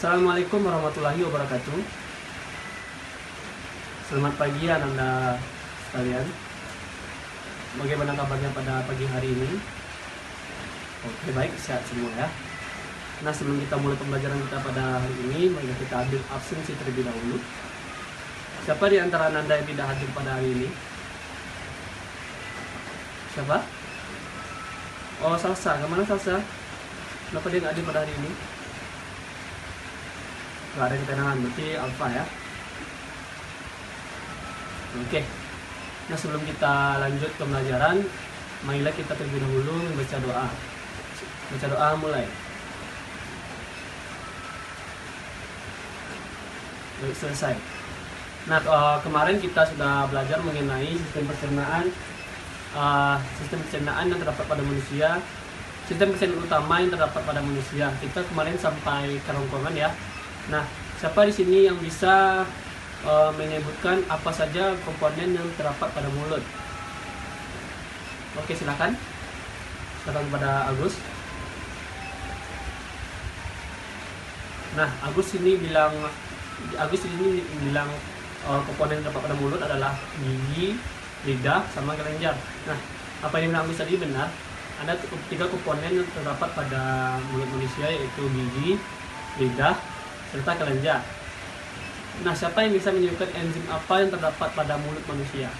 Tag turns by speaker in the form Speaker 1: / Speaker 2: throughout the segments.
Speaker 1: Assalamualaikum warahmatullahi wabarakatuh. Selamat pagi Anda sekalian. Bagaimana kabarnya pada pagi hari ini? Oke, baik, sehat semua ya. Nah, sebelum kita mulai pembelajaran kita pada hari ini, mari kita ambil absensi terlebih dahulu. Siapa di antara Anda yang tidak hadir pada hari ini? Siapa? Oh, Salsa. Kemana Salsa? Kenapa dia nggak hadir pada hari ini? Gak ada ketenangan, berarti alfa ya. Oke. Nah, sebelum kita lanjut ke pembelajaran, marilah kita terlebih dahulu membaca doa. Baca doa mulai. Baik, selesai. Nah, kemarin kita sudah belajar mengenai sistem pencernaan yang terdapat pada manusia, sistem pencernaan utama yang terdapat pada manusia. Kita kemarin sampai kerongkongan ya. Nah, siapa di sini yang bisa menyebutkan apa saja komponen yang terdapat pada mulut? Oke, silakan. Silakan kepada Agus. Nah, Agus ini bilang komponen yang terdapat pada mulut adalah gigi, lidah, sama kelenjar. Nah, apa yang bilang Agus tadi benar. Ada 3 komponen yang terdapat pada mulut manusia, yaitu gigi, lidah, serta kelenjar. Nah, siapa yang bisa menyebutkan enzim apa yang terdapat pada mulut manusia?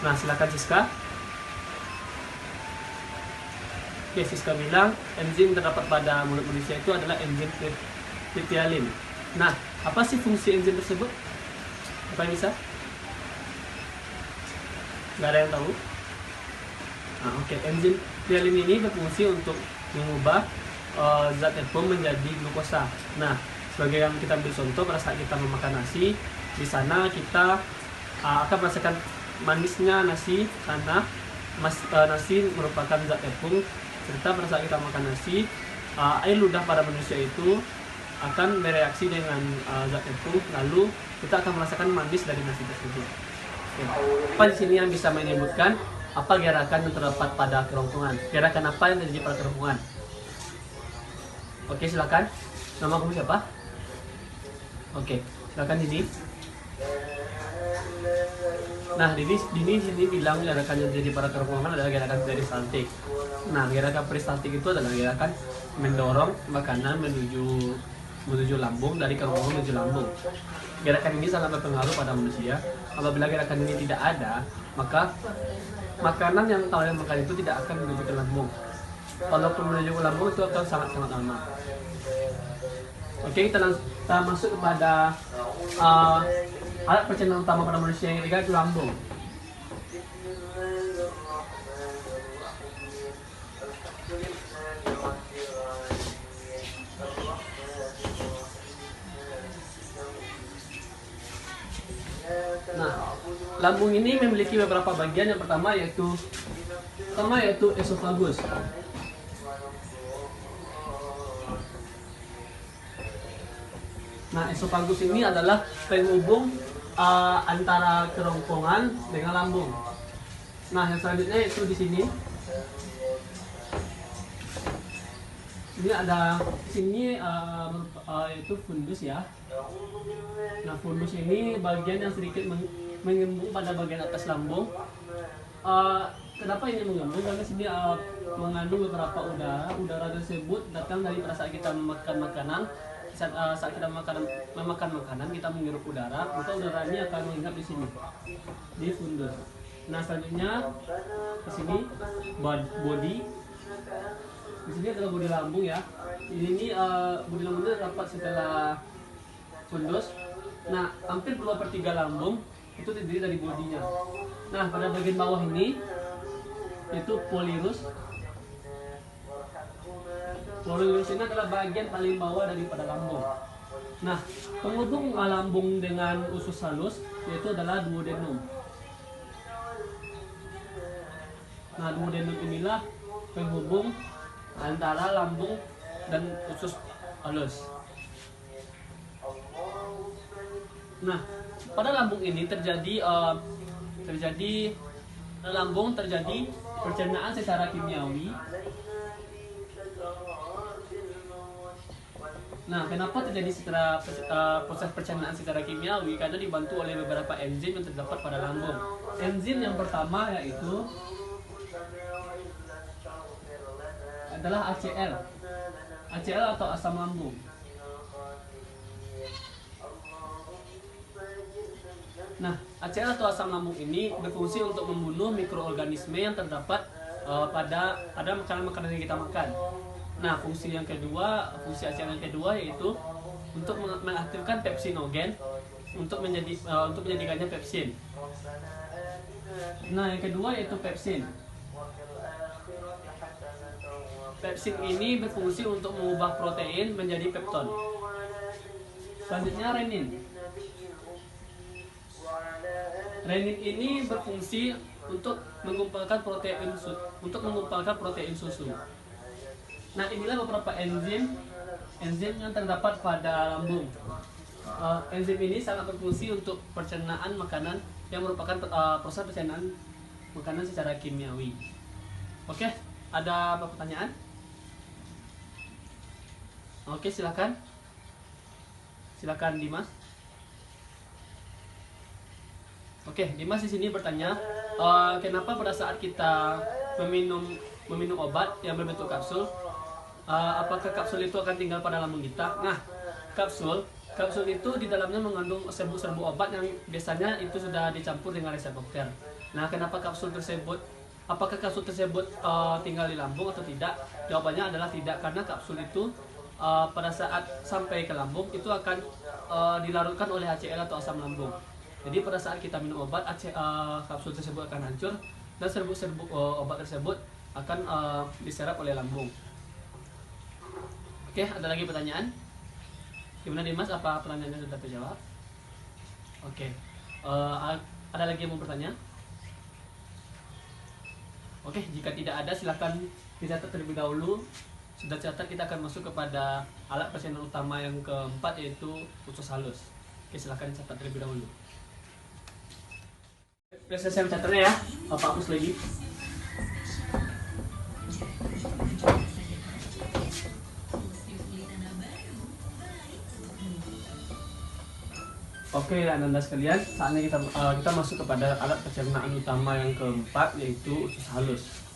Speaker 1: Nah, silakan Siska. Oke, Siska bilang enzim terdapat pada mulut manusia itu adalah enzim ptyalin. Nah, apa sih fungsi enzim tersebut? Apa yang bisa? Gak ada yang tahu? Nah, oke. Enzim ptyalin ini berfungsi untuk mengubah zat tepung menjadi glukosa. Nah, sebagai yang kita ambil contoh, pada saat kita memakan nasi, di sana kita akan merasakan manisnya nasi karena nasi merupakan zat tepung. Serta pada saat kita makan nasi, air ludah pada manusia itu akan bereaksi dengan zat tepung, lalu kita akan merasakan manis dari nasi tersebut. Oke. Apa di sini yang bisa menyebutkan apa gerakan yang terdapat pada kerongkongan? Gerakan apa yang terjadi pada kerongkongan? Oke, silakan. Nama kamu siapa? Oke, silakan Didi. Nah, Didi sini bilang gerakan yang terjadi pada kerongkongan adalah gerakan peristaltik. Nah, gerakan peristaltik itu adalah gerakan mendorong makanan menuju lambung, dari kerongkongan menuju lambung. Gerakan ini sangat berpengaruh pada manusia. Apabila gerakan ini tidak ada, maka makanan yang kalian makan itu tidak akan menuju ke lambung. Walaupun menuju ke lambung itu akan sangat-sangat lama. Oke, kita masuk kepada alat pencernaan utama pada manusia yang ketiga, itu lambung. Nah, lambung ini memiliki beberapa bagian. Yang pertama yaitu esofagus. Nah, esofagus ini adalah penghubung antara kerongkongan dengan lambung. Nah, yang selanjutnya itu di sini. Ini ada itu fundus ya. Nah, fundus ini bagian yang sedikit mengembung pada bagian atas lambung. Kenapa ini mengembung? Karena sini mengandung beberapa udara. Udara tersebut datang dari pada saat kita memakan makanan. Saat kita memakan makanan, kita menghirup udara, maka udaranya akan menginap di sini, di fundus. Nah, selanjutnya ke sini body. Di sini adalah bodi lambung ya. Ini bodi lambung itu terdapat setelah fundus. Nah, hampir 2/3 lambung itu terdiri dari bodinya. Nah, pada bagian bawah ini itu polyrus. Polyrus ini adalah bagian paling bawah daripada lambung. Nah, penghubung lambung dengan usus halus yaitu adalah duodenum. Nah, duodenum inilah penghubung antara lambung dan usus halus. Nah, pada lambung ini terjadi pencernaan secara kimiawi Nah, kenapa terjadi secara proses pencernaan secara kimiawi? Karena dibantu oleh beberapa enzim yang terdapat pada lambung. Enzim yang pertama yaitu adalah ACL. ACL atau asam lambung. Nah, ACL atau asam lambung ini berfungsi untuk membunuh mikroorganisme yang terdapat pada makanan-makanan yang kita makan. Nah, fungsi ACL yang kedua yaitu untuk mengaktifkan pepsinogen untuk menjadikannya pepsin. Nah, yang kedua yaitu pepsin. Pepsin ini berfungsi untuk mengubah protein menjadi pepton. Selanjutnya renin. Renin ini berfungsi untuk mengumpulkan protein susu. Nah, inilah beberapa enzim yang terdapat pada lambung. Enzim ini sangat berfungsi untuk pencernaan makanan yang merupakan proses pencernaan makanan secara kimiawi. Oke, ada apa pertanyaan? Oke, silakan Dimas. Oke, Dimas di sini bertanya, kenapa pada saat kita meminum obat yang berbentuk kapsul, apakah kapsul itu akan tinggal pada lambung kita? Nah, kapsul itu di dalamnya mengandung serbu-serbu obat yang biasanya itu sudah dicampur dengan reseptor. Nah, apakah kapsul tersebut tinggal di lambung atau tidak? Jawabannya adalah tidak, karena kapsul itu pada saat sampai ke lambung itu akan dilarutkan oleh HCl atau asam lambung. Jadi pada saat kita minum obat, kapsul tersebut akan hancur dan serbu-serbu obat tersebut akan diserap oleh lambung. Oke, ada lagi pertanyaan? Gimana Dimas? Apa pertanyaannya sudah terjawab? Oke, ada lagi yang mau bertanya? Oke, jika tidak ada silakan dicatat terlebih dahulu. Sudah catat, kita akan masuk kepada alat pencernaan utama yang keempat, yaitu usus halus. Oke, silakan catat terlebih dahulu. Saya mencatatnya ya, Pak hapus lagi. Oke, Anda sekalian, saatnya kita masuk kepada alat pencernaan utama yang keempat, yaitu usus halus.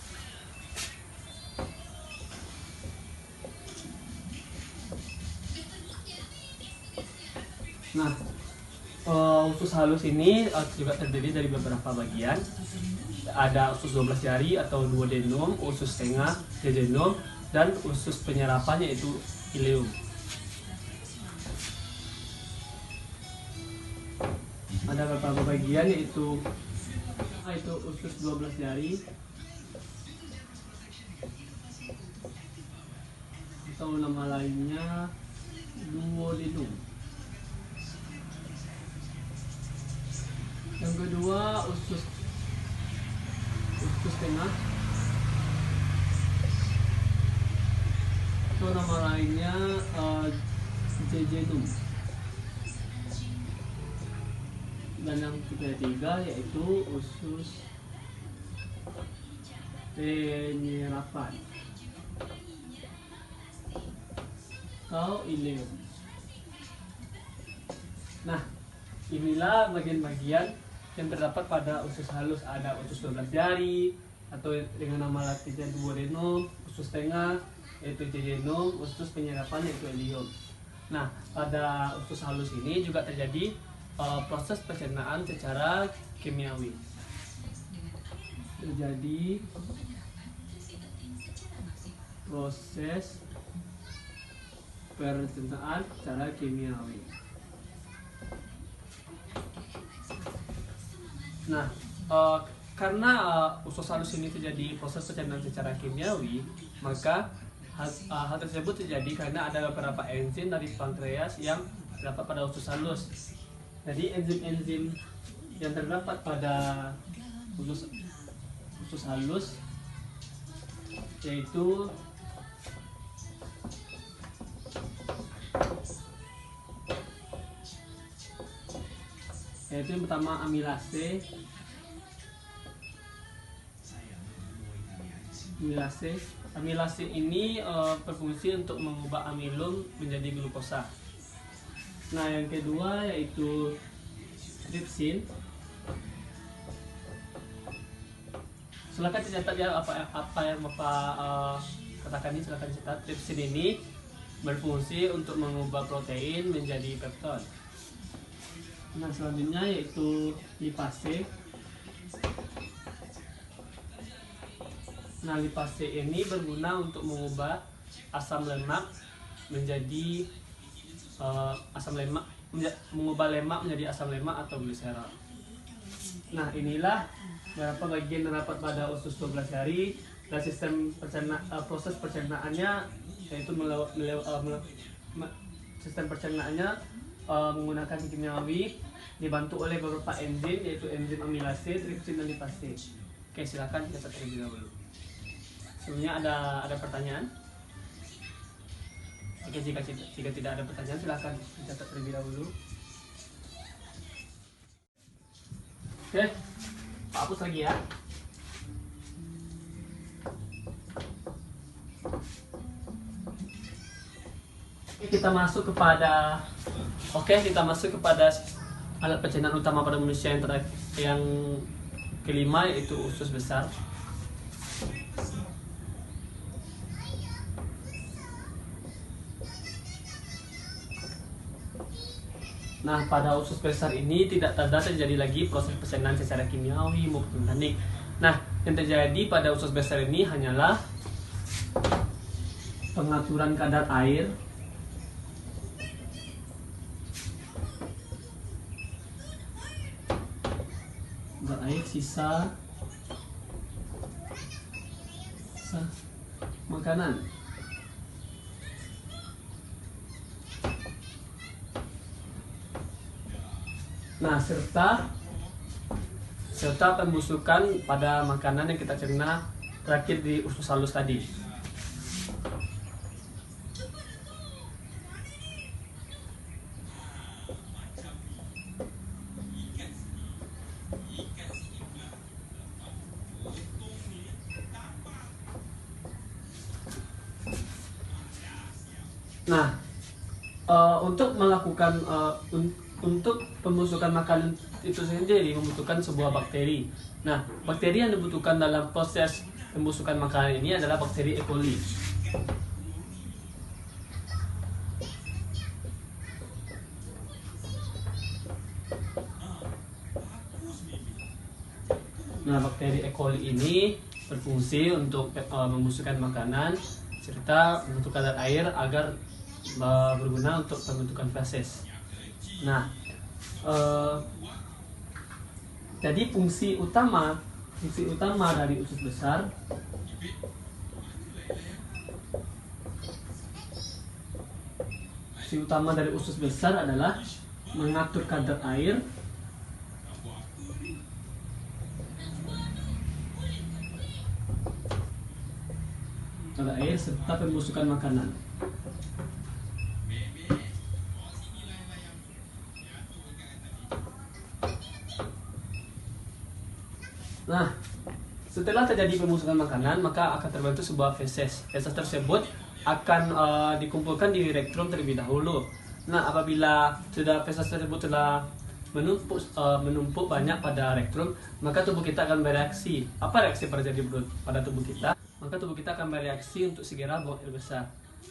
Speaker 1: Nah, usus halus ini juga terdiri dari beberapa bagian. Ada usus 12 jari atau duodenum, usus tengah, jejunum, dan usus penyerapan yaitu ileum. Ada beberapa bagian yaitu usus 12 jari atau nama lainnya duodenum. Yang kedua usus tengah atau nama lainnya jejunum. Dan yang ketiga yaitu usus penyerapan atau ileum. Nah, inilah bagian-bagian yang terdapat pada usus halus. Ada usus 12 jari atau dengan nama latinnya duodenum, usus tengah yaitu jejunum, usus penyerapan yaitu ileum. Nah, pada usus halus ini juga terjadi proses pencernaan secara kimiawi. Terjadi proses pencernaan secara kimiawi. Nah, karena usus halus ini terjadi proses pencernaan secara kimiawi, maka hal tersebut terjadi karena ada beberapa enzim dari pankreas yang terdapat pada usus halus. Jadi enzim-enzim yang terdapat pada usus halus yaitu yang pertama amilase, Amilase ini berfungsi untuk mengubah amilum menjadi glukosa. Nah, yang kedua yaitu tripsin. Silakan dicatat ya apa yang Bapak katakan ini, silakan dicatat. Tripsin ini berfungsi untuk mengubah protein menjadi peptid. Nah, selanjutnya yaitu lipase. Nah, lipase ini berguna untuk mengubah asam lemak menjadi mengubah lemak menjadi asam lemak atau gliserol. Nah, inilah beberapa bagian terdapat pada usus 12 hari dan sistem proses pencernaannya yaitu sistem pencernaannya menggunakan kimiawi dibantu oleh beberapa enzim yaitu enzim amilase, tripsin dan lipase. Oke, silakan kita terlebih dahulu. Sebelumnya ada pertanyaan? Oke, jika tidak ada pertanyaan silakan dicatat terlebih dahulu. Oke, Pak hapus lagi ya. Kita masuk kepada alat pencernaan utama pada manusia yang kelima yaitu usus besar. Nah, pada usus besar ini tidak terjadi lagi proses pencernaan secara kimiawi maupun mekanik. Nah, yang terjadi pada usus besar ini hanyalah pengaturan kadar air sisa makanan. Nah, serta pembusukan pada makanan yang kita cerna terakhir di usus halus tadi. Nah, untuk melakukan untuk pembusukan makanan itu sendiri membutuhkan sebuah bakteri. Nah, bakteri yang dibutuhkan dalam proses pembusukan makanan ini adalah bakteri E. coli. Nah, bakteri E. coli ini berfungsi untuk membusukkan makanan serta membentuk kadar air agar berguna untuk pembentukan feses. Nah, jadi fungsi utama dari usus besar adalah mengatur kadar air serta pembusukan makanan. Nah, setelah terjadi pembusukan makanan, maka akan terbentuk sebuah feses. Feses tersebut akan dikumpulkan di rektum terlebih dahulu. Nah, apabila feses tersebut telah menumpuk banyak pada rektum, maka tubuh kita akan bereaksi. Apa reaksi yang terjadi pada tubuh kita? Maka tubuh kita akan bereaksi untuk segera buang air besar.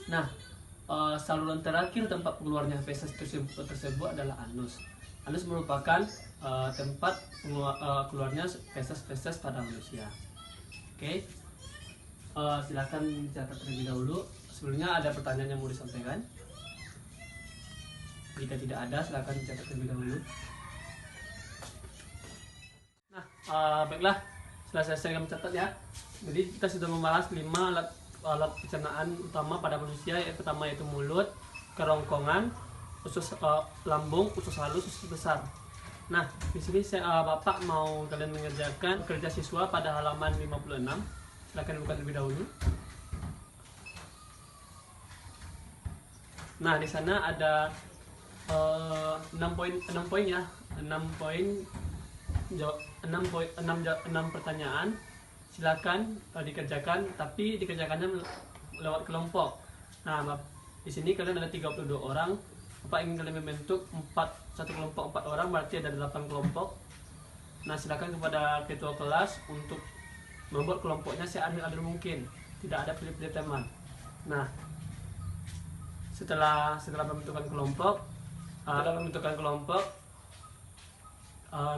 Speaker 1: Nah, saluran terakhir tempat keluarnya feses tersebut adalah anus. Anus merupakan tempat keluarnya feses pada manusia. Oke, silakan dicatat terlebih dahulu. Sebelumnya ada pertanyaan yang mau disampaikan? Jika tidak ada, silakan dicatat terlebih dahulu. Nah, baiklah, setelah saya mencatat ya. Jadi kita sudah membahas 5 alat pencernaan utama pada manusia. Yang pertama yaitu mulut, kerongkongan, usus lambung, usus halus, usus besar. Nah, di sini Bapak mau kalian mengerjakan kerja siswa pada halaman 56. Silakan buka terlebih dahulu. Nah, di sana ada 6 poin ya. 6 pertanyaan silakan dikerjakan, tapi dikerjakannya lewat kelompok. Nah, di sini kalian ada 32 orang. Bapak ingin kalian membentuk satu kelompok 4 orang, berarti ada 8 kelompok. Nah, silakan kepada ketua kelas untuk membuat kelompoknya seadil-adil mungkin, tidak ada pilih-pilih teman. Nah, setelah pembentukan kelompok,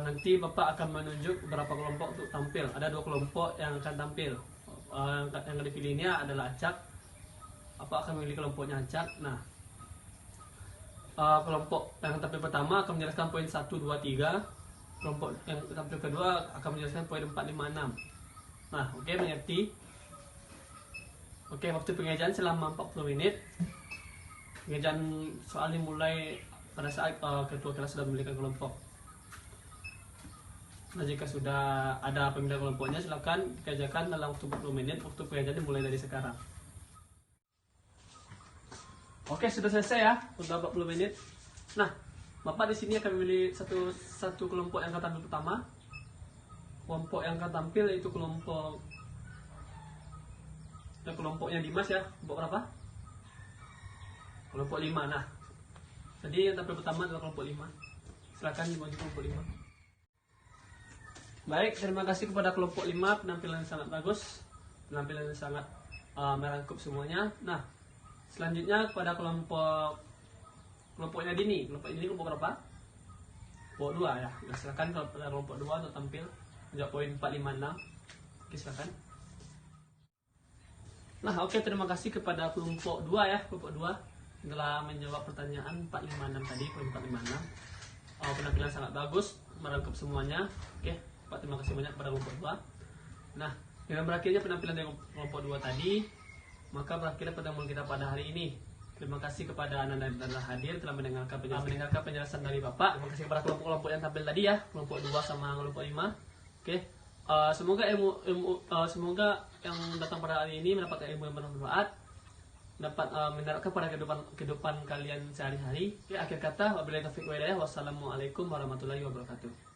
Speaker 1: nanti Bapak akan menunjuk beberapa kelompok untuk tampil. Ada 2 kelompok yang akan tampil. Yang dipilihnya adalah acak. Bapak akan memilih kelompoknya acak. Nah, kelompok yang tampil pertama akan menjelaskan poin 1, 2, 3. Kelompok yang tampil kedua akan menjelaskan poin 4, 5, 6. Nah, oke, mengerti? Oke, waktu pengajian selama 40 menit. Pengajian soal dimulai pada saat ketua kelas sudah memilihkan kelompok. Nah, jika sudah ada pemilihan kelompoknya, silakan kerjakan dalam waktu 40 menit. Waktu pengajian dimulai dari sekarang. Oke, sudah selesai ya, sudah 40 menit. Nah, Bapak di sini akan memilih satu kelompok yang akan tampil pertama. Kelompok yang akan tampil yaitu kelompoknya Dimas ya. Kelompok berapa? Kelompok 5. Nah, jadi yang tampil pertama adalah kelompok 5. Silakan dimaju kelompok 5. Baik, terima kasih kepada kelompok 5, penampilan sangat bagus, penampilan sangat merangkup semuanya. Nah, selanjutnya kepada kelompoknya Dini. Kelompok ini kelompok berapa? Kelompok 2 ya. Nah, silakan kepada kelompok 2 untuk tampil menjawab poin 4, 5, 6. Oke, silakan. Nah, oke, terima kasih kepada kelompok 2 ya. Kelompok 2 telah menjawab pertanyaan 4, 5, 6 tadi, poin 4, 5, 6. Penampilan sangat bagus, merangkup semuanya. Oke, Pak, terima kasih banyak kepada kelompok 2. Nah, dengan berakhirnya penampilan dari kelompok 2 tadi, maka berakhirnya pertemuan kita pada hari ini. Terima kasih kepada Anda yang telah hadir, telah mendengarkan penjelasan dari Bapak. Terima kasih kepada kelompok-kelompok yang tampil tadi ya, kelompok 2 sama kelompok 5. Oke, semoga yang datang pada hari ini mendapatkan ilmu yang bermanfaat, dapat menerapkan pada kehidupan kalian sehari-hari. Oke, akhir kata, wabillahi taufiq wal hidayah. Wassalamualaikum warahmatullahi wabarakatuh.